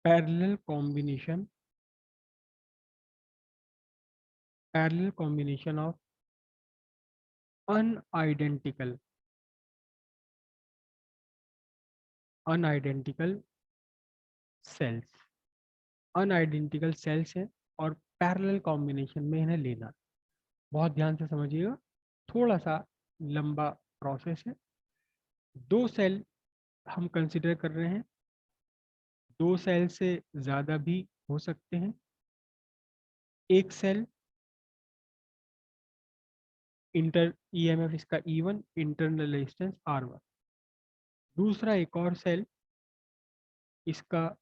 Parallel combination of unidentical cells. Unidentical cells है और parallel combination में इन्हें लेना। बहुत ध्यान से समझिएगा, थोड़ा सा लंबा प्रोसेस है। दो सेल हम कंसिडर कर रहे हैं, दो सेल से ज़्यादा भी हो सकते हैं। एक सेल इंटर ईएमएफ इसका E1, इंटरनल रेजिस्टेंस R1। दूसरा एक और सेल, इसका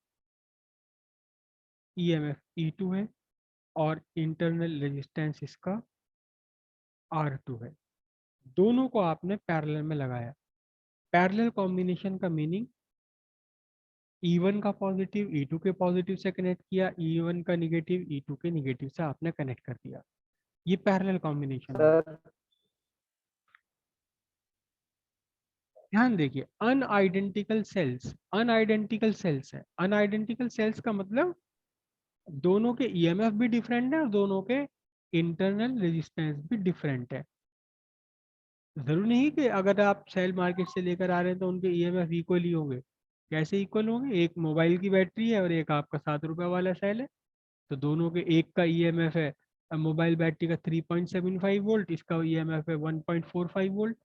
ईएमएफ E2 है और इंटरनल रेजिस्टेंस इसका R2 है। दोनों को आपने पैरेलल में लगाया। पैरेलल कॉम्बिनेशन का मीनिंग E1 का पॉजिटिव E2 के पॉजिटिव से कनेक्ट किया, E1 का निगेटिव E2 के निगेटिव से आपने कनेक्ट कर दिया। ये पैरेलल कॉम्बिनेशन हुआ। सर ध्यान देखिए, अनआइडेंटिकल सेल्स है। अनआइडेंटिकल सेल्स का मतलब दोनों के ईएमएफ भी डिफरेंट है और दोनों के इंटरनल रेजिस्टेंस भी डिफरेंट है। जरूरी नहीं कि अगर आप सेल मार्केट से लेकर आ रहे हैं तो उनके ईएमएफ इक्वल ही होंगे। कैसे इक्वल होंगे? एक मोबाइल की बैटरी है और एक आपका 7 रुपए वाला सेल है, तो दोनों के एक का ईएमएफ है मोबाइल बैटरी का 3.75 वोल्ट, इसका ईएमएफ है 1.45 वोल्ट।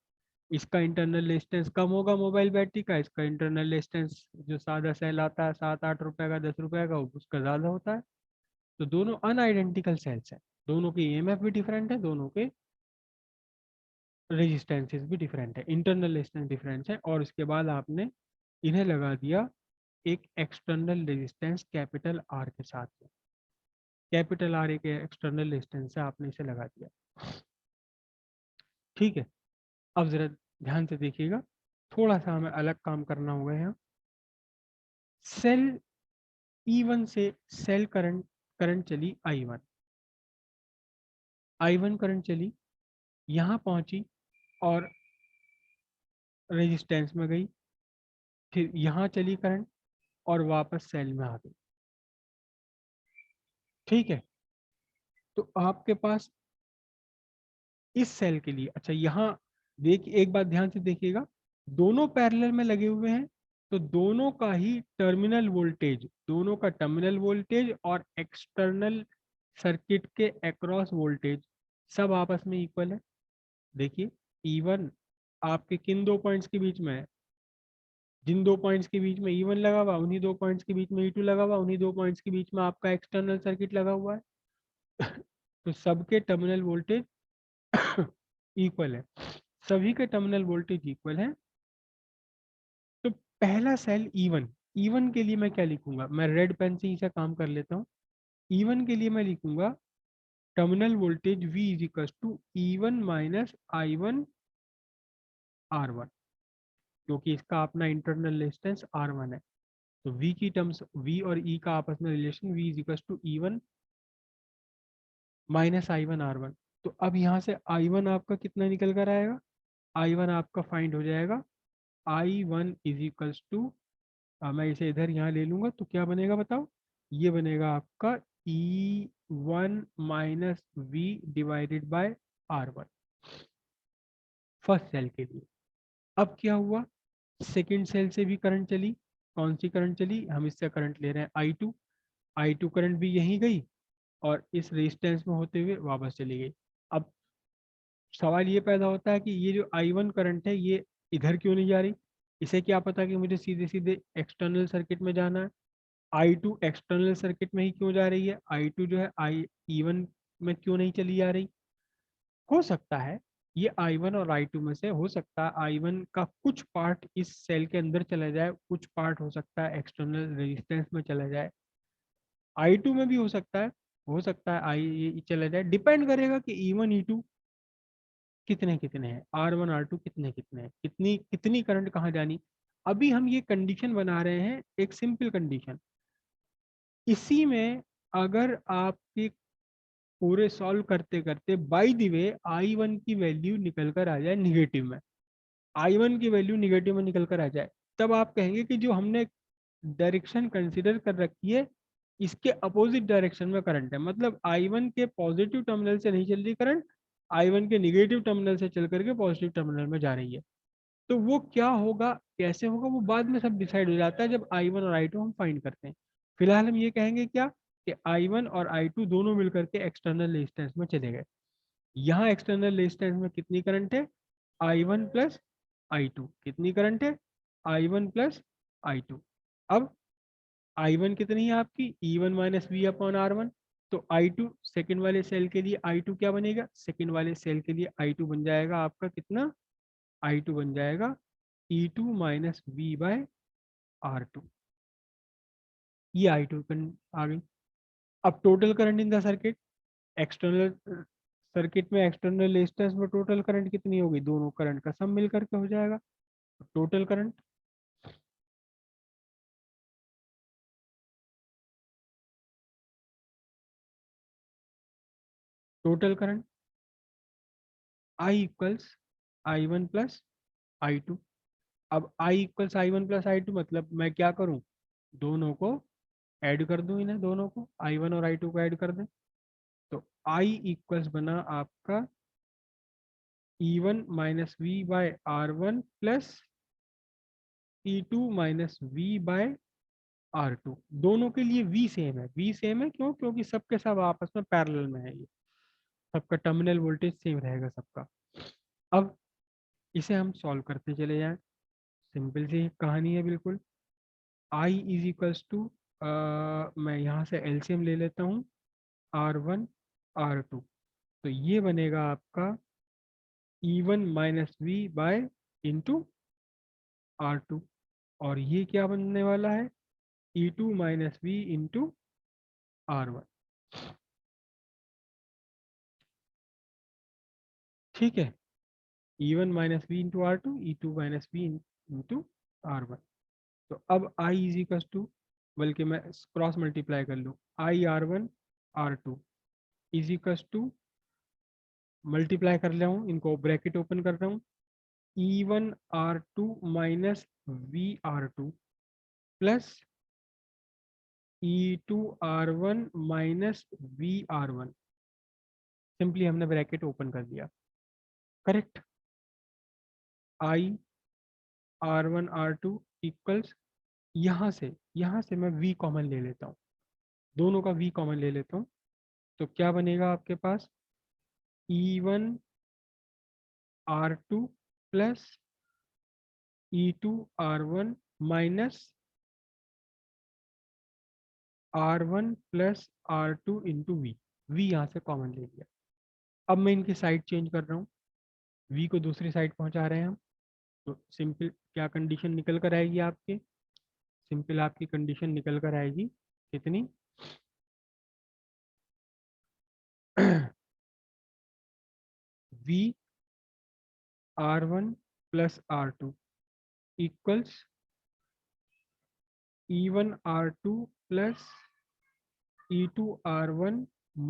इसका इंटरनल रेजिस्टेंस कम होगा मोबाइल बैटरी का, इसका इंटरनल रेजिस्टेंस जो सादा सेल आता है 7-8 रुपए का 10 रुपए का उसका ज़्यादा होता है। तो दोनों अनआइडेंटिकल सेल्स हैं, दोनों के ईएमएफ भी डिफरेंट है, दोनों के रेजिस्टेंसेस भी डिफरेंट है, इंटरनल रेजिस्टेंस डिफरेंस है। और इसके बाद आपने इन्हें लगा दिया एक एक्सटर्नल रेजिस्टेंस कैपिटल आर के साथ में। कैपिटल आर एक एक्सटर्नल रेजिस्टेंस है, आपने इसे लगा दिया। ठीक है, अब जरा ध्यान से देखिएगा, थोड़ा सा हमें अलग काम करना होगा यहाँ। सेल E1 से सेल करंट चली I1 करंट चली, यहाँ पहुंची और रेजिस्टेंस में गई, फिर यहाँ चली करंट और वापस सेल में आ गई। ठीक है, तो आपके पास इस सेल के लिए, अच्छा यहाँ देख एक बात ध्यान से देखिएगा, दोनों पैरेलल में लगे हुए हैं तो दोनों का टर्मिनल वोल्टेज और एक्सटर्नल सर्किट के अक्रॉस वोल्टेज सब आपस में इक्वल है। देखिए E1 आपके किन दो पॉइंट्स के बीच में है? जिन दो पॉइंट्स के बीच में E1 लगा हुआ, उन्हीं दो पॉइंट्स के बीच में E2 लगा हुआ, उन्हीं दो पॉइंट्स के बीच में आपका एक्सटर्नल सर्किट लगा हुआ है। तो सबके टर्मिनल वोल्टेज इक्वल है, सभी के टर्मिनल वोल्टेज इक्वल है। तो पहला सेल E1 के लिए मैं क्या लिखूंगा? मैं रेड पेन से इसे काम कर लेता हूँ। E1 के लिए मैं लिखूंगा terminal voltage V is equal to E1 minus I1 R1, क्योंकि इसका अपना इंटरनल रेजिस्टेंस R1 है। तो V की टर्म्स, V और E का आपस में relation V is equal to E1 minus I1 R1। तो अब यहाँ से I1 आपका कितना निकल कर आएगा? I1 आपका फाइंड हो जाएगा I1 इज इक्वल्स टू, मैं इसे इधर यहाँ ले लूंगा तो क्या बनेगा बताओ? ये बनेगा आपका E1 minus V divided by R1 first cell के लिए। अब क्या हुआ? सेकंड सेल से भी करंट चली। कौन सी करंट चली? हम इससे करंट ले रहे हैं I2 करंट भी यहीं गई और इस रेजिस्टेंस में होते हुए वापस चली गई। अब सवाल ये पैदा होता है कि ये जो I1 करंट है ये इधर क्यों नहीं जा रही? इसे क्या पता कि मुझे सीधे सीधे एक्सटर्नल सर्किट में जाना है। I2 एक्सटर्नल सर्किट में ही क्यों जा रही है? I2 जो है E1 में क्यों नहीं चली जा रही? हो सकता है ये I1 और I2 में से हो सकता है I1 का कुछ पार्ट इस सेल के अंदर चला जाए, कुछ पार्ट हो सकता है एक्सटर्नल रेजिस्टेंस में चला जाए। I2 में भी हो सकता है आई ये चला जाए। डिपेंड करेगा कि E1 E2 कितने कितने हैं, R1 R2 कितने कितने हैं, कितनी कितनी करंट कहाँ जानी। अभी हम ये कंडीशन बना रहे हैं, एक सिंपल कंडीशन। इसी में अगर आपके पूरे सॉल्व करते करते बाय द वे I1 की वैल्यू निकल कर आ जाए निगेटिव में, I1 की वैल्यू निगेटिव में निकल कर आ जाए, तब आप कहेंगे कि जो हमने डायरेक्शन कंसिडर कर रखी है, इसके अपोजिट डायरेक्शन में करंट है, मतलब I1 के पॉजिटिव टर्मिनल से नहीं चल रही करंट, I1 के निगेटिव टर्मिनल से चल करके पॉजिटिव टर्मिनल में जा रही है। तो वो क्या होगा, कैसे होगा, वो बाद में सब डिसाइड हो जाता है जब I1 और I2 हम फाइंड करते हैं। फिलहाल हम ये कहेंगे क्या, कि I1 और I2 दोनों मिलकर के एक्सटर्नल रेजिस्टेंस में चले गए। यहाँ एक्सटर्नल रेजिस्टेंस में कितनी करंट है, I1 प्लस I2, कितनी करंट है, I1 प्लस I2। अब I1 कितनी है आपकी, E1 minus we upon R1। तो I2 सेकेंड वाले सेल के लिए I2 क्या बनेगा, सेकेंड वाले सेल के लिए I2 बन जाएगा आपका कितना, I2 बन जाएगा E2 minus V by R2। ये I2 आ गई। अब total current in the circuit, external circuit में एक्सटर्नल रेजिस्टेंस में टोटल करंट कितनी होगी, दोनों करंट का सम मिलकर के हो जाएगा। Total current, total current I equals I1 plus I2। अब I equals I1 plus I2 मतलब मैं क्या करूं, दोनों को ऐड कर दूं, इन्हें दोनों को I1 और I2 को ऐड कर दें। तो I इक्वल्स बना आपका E1 minus V by R1 plus E2 minus V by R2। दोनों के लिए V सेम है, V सेम है क्यों, क्योंकि सबके सब आपस में पैरेलल में है, ये सबका टर्मिनल वोल्टेज सेम रहेगा सबका। अब इसे हम सॉल्व करते चले जाएं, सिंपल सी कहानी है बिल्कुल। I इज इक्वल्स टू, मैं यहाँ से एलसीएम ले लेता हूँ, R1 R2। तो ये बनेगा आपका E1 minus V bye into R2, और ये क्या बनने वाला है, E2 minus V into R1। ठीक है, E1 minus V into R2, E2 minus V into R1। तो अब I इज इक्वल टू, बल्कि मैं क्रॉस मल्टीप्लाई कर लूँ, I R1 R2 is equal to, multiply कर रहा हूँ इनको, ब्रैकेट ओपन कर रहा हूँ, E1 R2 minus V R2 plus E2 R1 minus V R1। Simply हमने ब्रैकेट ओपन कर दिया, correct. I R1 R2 equals, यहाँ से मैं V कॉमन ले लेता हूँ, दोनों का V कॉमन ले लेता हूँ। तो क्या बनेगा आपके पास, E1 R2 plus E2 R1 minus R1 plus R2 into V. V यहाँ से कॉमन ले लिया। अब मैं इनकी साइड चेंज कर रहा हूँ, वी को दूसरी साइड पहुँचा रहे हैं हम। तो सिंपल क्या कंडीशन निकल कर आएगी आपकी, सिंपल आपकी कंडीशन निकल कर आएगी कितनी V R1 plus R2 equals E1 R2 plus E2 R1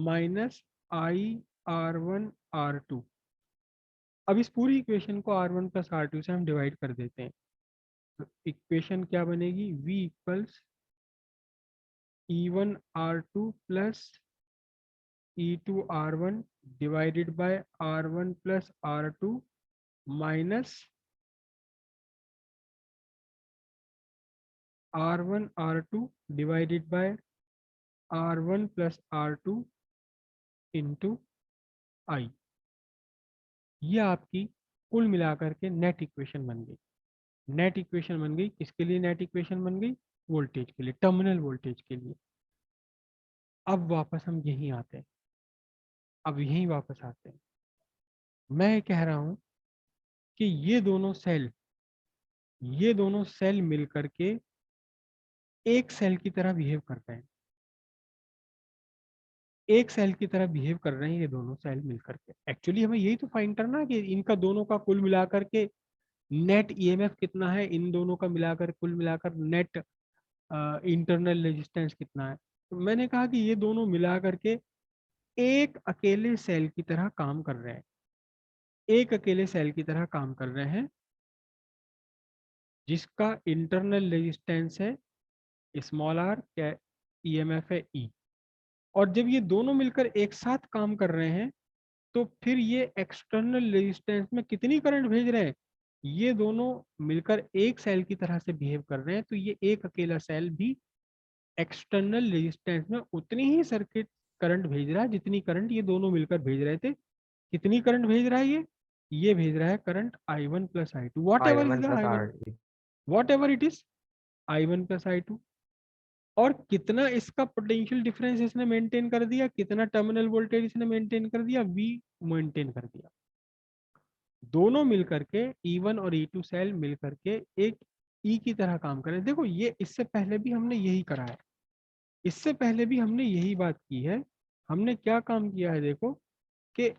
minus I R1 R2। अब इस पूरी इक्वेशन को R1 प्लस R2 से हम डिवाइड कर देते हैं। तो इक्वेशन क्या बनेगी, V equals E1 R2 plus E2 R1 divided by R1 plus R2 minus R1 R2 divided by R1 plus R2 into I। ये आपकी कुल मिलाकर के नेट इक्वेशन बन गई। नेट इक्वेशन बन गई किसके लिए, नेट इक्वेशन बन गई वोल्टेज के लिए, टर्मिनल वोल्टेज के लिए। अब वापस हम यहीं आते हैं, अब यहीं वापस आते हैं। मैं कह रहा हूं कि ये दोनों सेल मिल करके एक सेल की तरह बिहेव कर रहे हैं, एक सेल की तरह बिहेव कर रहे हैं ये दोनों सेल मिल करके। एक्चुअली हमें यही तो फाइंड करना है कि इनका दोनों का कुल मिलाकर के नेट ईएमएफ कितना है, इन दोनों का मिलाकर कुल मिलाकर नेट इंटरनल रेजिस्टेंस कितना है। तो मैंने कहा कि ये दोनों मिला करके एक अकेले सेल की तरह काम कर रहे हैं, एक अकेले सेल की तरह काम कर रहे हैं, जिसका इंटरनल रेजिस्टेंस है स्मॉल आर क्या ईएमएफ है ई। और जब ये दोनों मिलकर एक साथ काम कर रहे हैं तो फिर ये एक्सटर्नल रेजिस्टेंस में कितनी करंट भेज रहे हैं, ये दोनों मिलकर एक सेल की तरह से बिहेव कर रहे हैं, तो ये एक अकेला सेल भी एक्सटर्नल रेजिस्टेंस में उतनी ही सर्किट करंट भेज रहा है जितनी करंट ये दोनों मिलकर भेज रहे थे। कितनी करंट भेज रहा है ये भेज रहा है current I one plus I two, what I ever is one the plus I one, R T. Whatever it is, I one plus I two. और कितना इसका पोटेंशियल डिफरेंस इसने मेंटेन कर दिया, कितना टर्मिनल वोल्टेज इसने maintain कर दिया, वी मेंटेन कर दिया। दोनों मिलकर के E1 और E2 सेल मिलकर के एक ई की तरह काम करें। देखो ये इससे पहले भी हमने यही करा है, इससे पहले भी हमने यही बात की है। हमने क्या काम किया है देखो, कि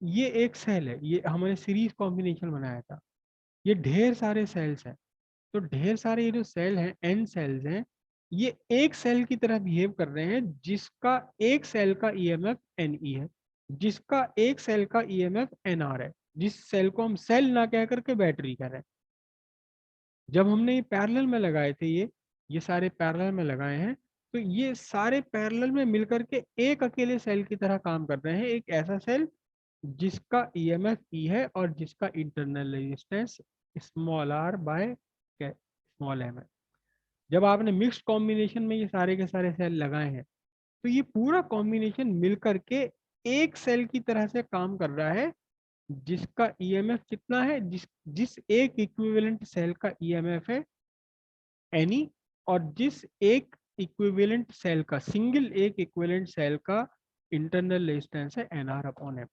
ये एक सेल है, ये हमने सीरीज कॉम्बिनेशन बनाया था, ये ढेर सारे सेल्स हैं। तो ढेर सारे ये जो सेल हैं एन सेल्स हैं, ये एक सेल की तरह बिहेव कर रहे हैं जिसका एक सेल का ईएमएफ एन ई है, जिसका एक सेल का ईएमएफ एन आर है, जिस सेल को हम सेल ना कह करके बैटरी कह रहे हैं। जब हमने ये पैरेलल में लगाए थे, ये सारे पैरेलल में लगाए हैं, तो ये सारे पैरेलल में मिलकर के एक अकेले सेल की तरह काम कर रहे हैं, एक ऐसा सेल जिसका ईएमएफ ई है और जिसका internal resistance small R by small M है। जब आपने मिक्स्ड कॉम्बिनेशन में ये सारे के सारे सेल लगाए हैं, तो ये पूरा कॉम्बिनेशन मिलकर के एक सेल की तरह से काम कर रहा है जिसका ईएमएफ कितना है, जिस जिस एक इक्विवेलेंट सेल का ईएमएफ है एनी, और जिस एक इक्विवेलेंट सेल का सिंगल एक इक्विवेलेंट सेल का इंटरनल रेजिस्टेंस है एन आर अपॉन एम।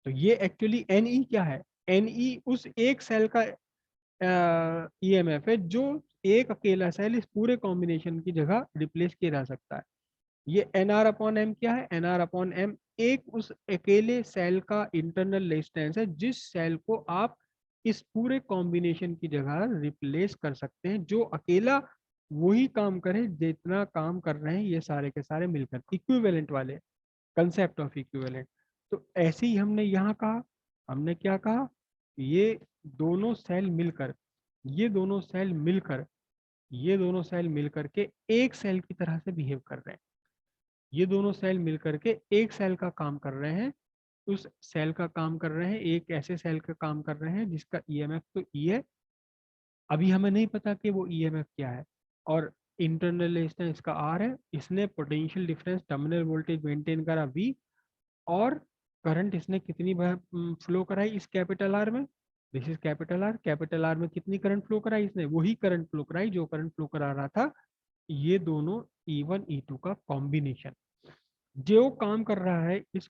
तो ये एक्चुअली एन ई क्या है, एन ई उस एक सेल का ईएमएफ है जो एक अकेला सेल इस पूरे कॉम्बिनेशन की जगह रिप्लेस किया जा सकता है। ये एन आर अपॉन एम क्या है, एन आर अपॉन एम एक उस अकेले सेल का इंटरनल रेजिस्टेंस है जिस सेल को आप इस पूरे कॉम्बिनेशन की जगह रिप्लेस कर सकते हैं, जो अकेला वही काम करे जितना काम कर रहे हैं ये सारे के सारे मिलकर, इक्विवेलेंट वाले कंसेप्ट ऑफ इक्विवेलेंट। तो ऐसे ही हमने यहाँ कहा, हमने क्या कहा, ये दोनों सेल मिलकर, ये दोनों सेल मिलकर, ये दोनों सेल मिलकर के एक सेल की तरह से बिहेव कर रहे हैं, ये दोनों सेल मिलकर के एक सेल का काम कर रहे हैं, उस सेल का काम कर रहे हैं, एक ऐसे सेल का काम कर रहे हैं जिसका ईएमएफ तो ई है, अभी हमें नहीं पता कि वो ईएमएफ क्या है, और इंटरनल रेजिस्टेंस इसका आर है, इसने potential difference terminal voltage maintain करा वी, और करंट इसने कितनी फ्लो कराई इस कैपिटल आर में, दिस इज कैपिटल आर में कितनी करंट फ्लो कराई इसने, वही करंट फ्लो कराई जो करंट फ्लो करा रहा था ये दोनों E1 E2 का कॉम्बिनेशन, जो काम कर रहा है इस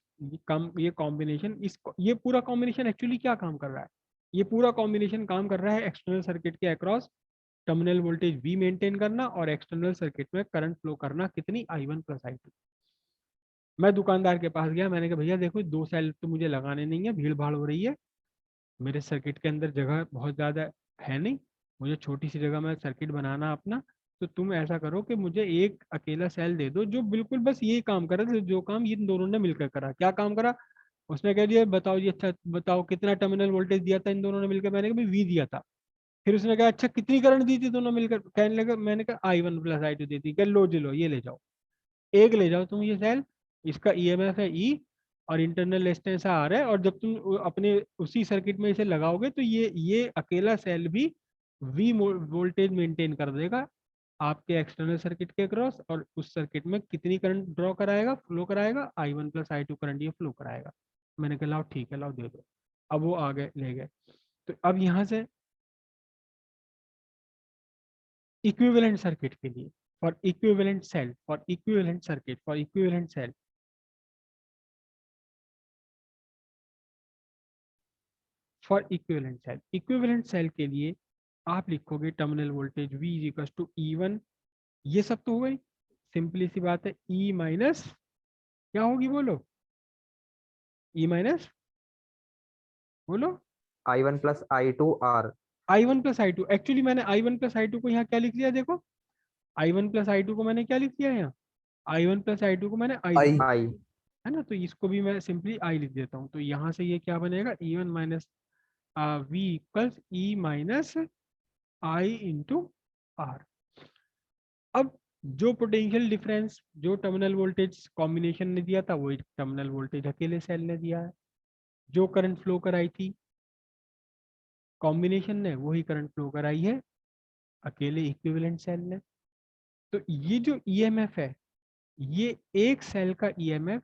ये कॉम्बिनेशन, इस ये पूरा कॉम्बिनेशन एक्चुअली क्या काम कर रहा है, ये पूरा कॉम्बिनेशन काम कर रहा है एक्सटर्नल सर्किट के across terminal voltage V maintain करना और एक्सटर्नल सर्किट में करंट फ्लो करना कितनी I1 प्लस I2। मैं दुकानदार के पास गया, मैंने कहा भैया देखो दो सेल तो मुझे लगाने नहीं है, भीड़ भाड़ हो रही है, मेरे सर्किट के अंदर जगह बहुत ज़्यादा है नहीं, मुझे छोटी सी जगह में सर्किट बनाना अपना, तो तुम ऐसा करो कि मुझे एक अकेला सेल दे दो जो बिल्कुल बस यही काम करे, तो जो काम इन दोनों ने मिलकर करा। क्या काम करा, उसने कह दिया बताओ जी, अच्छा बताओ कितना टर्मिनल वोल्टेज दिया था इन दोनों ने मिलकर, मैंने कहा भाई वी दिया था। फिर उसने कहा अच्छा कितनी करंट दी थी दोनों मिलकर, कहने लगा, मैंने कहा I1 प्लस I2 दी थी, कह लो जी लो ये ले जाओ, एक ले जाओ तुम ये सेल, इसका ईएमएफ है ई और इंटरनल रेजिस्टेंस आर है, और जब तुम अपने उसी सर्किट में इसे लगाओगे तो ये अकेला सेल भी वी वोल्टेज मेंटेन कर देगा आपके एक्सटर्नल सर्किट के क्रॉस, और उस सर्किट में कितनी करंट ड्रॉ कराएगा, फ्लो कराएगा, I1 प्लस I2 करंट ये फ्लो कराएगा। मैंने कहा लाओ ठीक है लाओ दे दो, अब वो आगे ले गए। तो अब यहाँ से इक्विवेलेंट सर्किट के लिए, for equivalent cell, for equivalent circuit, for equivalent cell, for equivalent cell के लिए आप लिखोगे terminal voltage V is equal to E1, ये सब तो हो गई, सिंपली सी बात है, E माइनस क्या होगी बोलो, E माइनस बोलो, I1 plus I2 R। I1 plus I2, actually मैंने I1 प्लस I2 को यहाँ क्या लिख लिया देखो, I1 प्लस I2 को मैंने क्या लिख लिया यहाँ, I1 प्लस I2 को मैंने I लिख आई दिया, I। है ना, तो इसको भी मैं सिंपली I लिख देता हूँ, तो यहाँ से ये क्या बनेगा, E1 minus V equals E minus I into R. अब जो पोटेंशियल डिफरेंस जो टर्मिनल वोल्टेज कॉम्बिनेशन ने दिया था वही टर्मिनल वोल्टेज अकेले सेल ने दिया है। जो करंट फ्लो कराई थी कॉम्बिनेशन ने वही करंट फ्लो कराई है अकेले इक्विवेलेंट सेल ने। तो ये जो ईएमएफ है ये एक सेल का ईएमएफ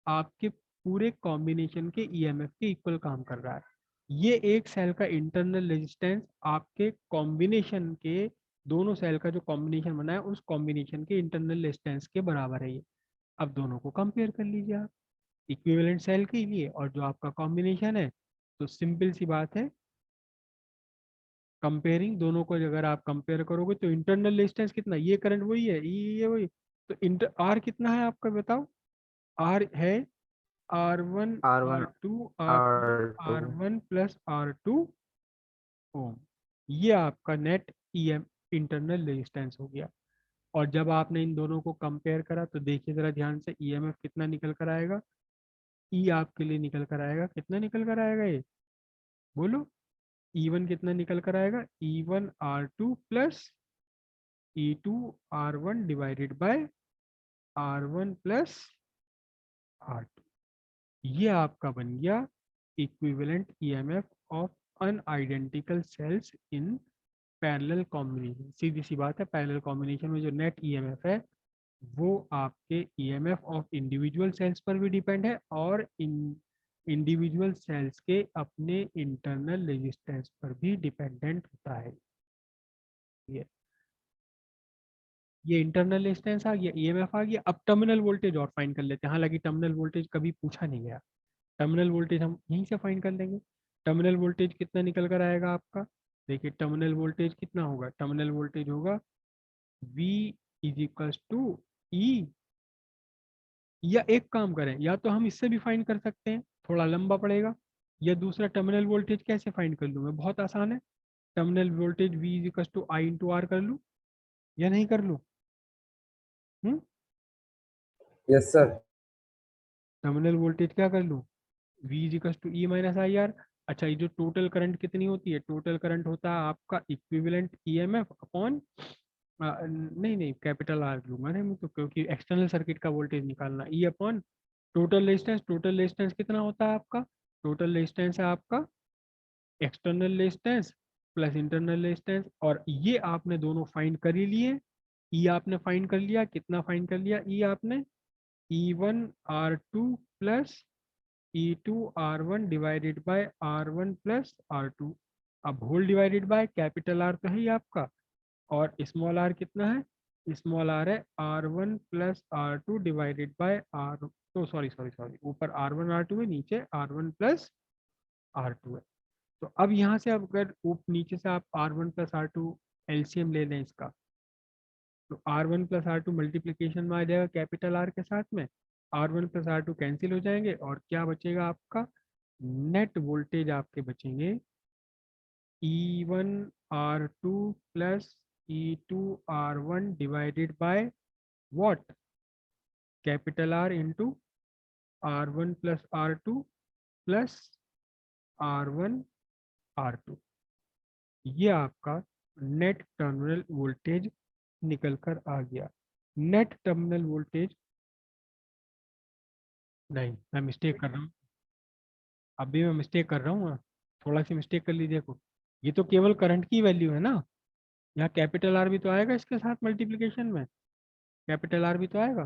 आपके पूरे कॉम्बिनेशन के ईएमएफ के इक्वल काम कर रहा है। ये एक सेल का इंटरनल रेजिस्टेंस आपके कॉम्बिनेशन के दोनों सेल का जो कॉम्बिनेशन बना है उस कॉम्बिनेशन के इंटरनल रेजिस्टेंस के बराबर है ये। अब दोनों को कंपेयर कर लीजिए आप इक्विवेलेंट सेल के लिए और जो आपका कॉम्बिनेशन है। तो सिंपल सी बात है कंपेयरिंग दोनों को अगर आप कंपेयर करोगे तो इंटरनल रेजिस्टेंस कितना ये करंट वही है ये वही। तो इंटर आर कितना है आपका बताओ। आर है R1 R1 R2 R2 R2। R1 plus R2 ओम। ये आपका नेट ईएम इंटरनल रेजिस्टेंस हो गया। और जब आपने इन दोनों को कंपेयर करा तो देखिए जरा ध्यान से ईएमएफ कितना निकल कर आएगा। ई आपके लिए निकल कर आएगा कितना निकल कर आएगा ये बोलो। E1 कितना निकल कर आएगा E1 R2 plus E2 R1 divided by R1 plus R2। ये आपका बन गया equivalent EMF of unidentical cells in parallel combination. सीधी सी बात है पैरेलल कॉम्बिनेशन में जो नेट ईएमएफ है वो आपके ईएमएफ ऑफ इंडिविजुअल सेल्स पर भी डिपेंड है और इंडिविजुअल सेल्स के अपने इंटरनल रेजिस्टेंस पर भी डिपेंडेंट होता है। ये ये इंटरनल रेजिस्टेंस आ गया ईएमएफ आ गया। अब टर्मिनल वोल्टेज और फाइंड कर लेते हैं। हालांकि टर्मिनल वोल्टेज कभी पूछा नहीं गया। टर्मिनल वोल्टेज हम यहीं से फाइंड कर लेंगे। टर्मिनल वोल्टेज कितना निकल कर आएगा आपका। देखिए टर्मिनल वोल्टेज कितना होगा टर्मिनल वोल्टेज होगा V इज इक्वल्स टू ई। या एक काम करें या तो हम इससे भी फाइंड कर सकते हैं थोड़ा लंबा पड़ेगा। या दूसरा टर्मिनल वोल्टेज कैसे फाइंड कर लूँ मैं बहुत आसान है। Terminal voltage V is equals to I into R कर लूँ या नहीं कर लूँ। Yes sir. टर्मिनल वोल्टेज क्या कर लूँ V is equals to E minus I R. अच्छा ये जो टोटल करंट कितनी होती है टोटल करंट होता है आपका इक्विवेलेंट ईएमएफ अपॉन नहीं नहीं कैपिटल आर लूंगा ना मैं तो क्योंकि एक्सटर्नल सर्किट का वोल्टेज निकालना ई upon total resistance. Total resistance कितना होता है आपका टोटल रेजिस्टेंस है आपका external resistance plus internal resistance. और ये आपने दोनों फाइंड कर ही लिए। ई आपने फाइंड कर लिया कितना फाइंड कर लिया ई आपने E1 R2 plus E2 R1 divided by R1 plus R2। अब whole divided by capital R तो है ही आपका और स्मॉल आर कितना है स्मॉल आर है R1 plus R2 divided by R तो सॉरी सॉरी सॉरी ऊपर R1 R2 है नीचे R1 प्लस R2 है। तो अब यहाँ से अब अगर नीचे से आप R1 प्लस R2 एलसीएम ले लें इसका तो R1 प्लस R2 मल्टीप्लीकेशन में आ जाएगा कैपिटल आर के साथ में। R1 प्लस R2 कैंसिल हो जाएंगे और क्या बचेगा आपका नेट वोल्टेज आपके बचेंगे E1 R2 plus E2 R1 divided by what capital R into R1 plus R2 plus R1 R2। ये आपका नेट टर्मिनल वोल्टेज निकल कर आ गया। नेट टर्मिनल वोल्टेज नहीं मैं मिस्टेक कर रहा हूँ अभी मैं मिस्टेक कर रहा हूँ थोड़ा सी मिस्टेक कर लीजिए देखो। ये तो केवल करंट की वैल्यू है ना। यहाँ कैपिटल आर भी तो आएगा इसके साथ मल्टीप्लीकेशन में कैपिटल आर भी तो आएगा।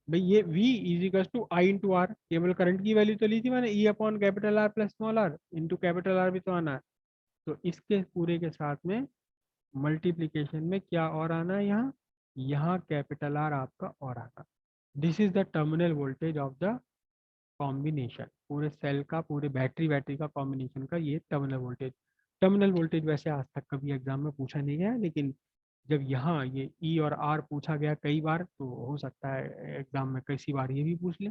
भाई ये V is equal to I into R केवल करंट की वैल्यू तो ली थी मैंने E upon capital R plus small R into capital R भी तो आना है। तो इसके पूरे के साथ में मल्टीप्लीकेशन में क्या और आना है यहाँ यहाँ कैपिटल आर आपका और आना। This is the terminal voltage of the combination पूरे सेल का पूरे बैटरी का कॉम्बिनेशन का ये टर्मिनल वोल्टेज। टर्मिनल वोल्टेज वैसे आज तक कभी एग्जाम में पूछा नहीं गया लेकिन जब यहाँ ये ई और आर पूछा गया कई बार तो हो सकता है एग्जाम में कैसी बार ये भी पूछ ले।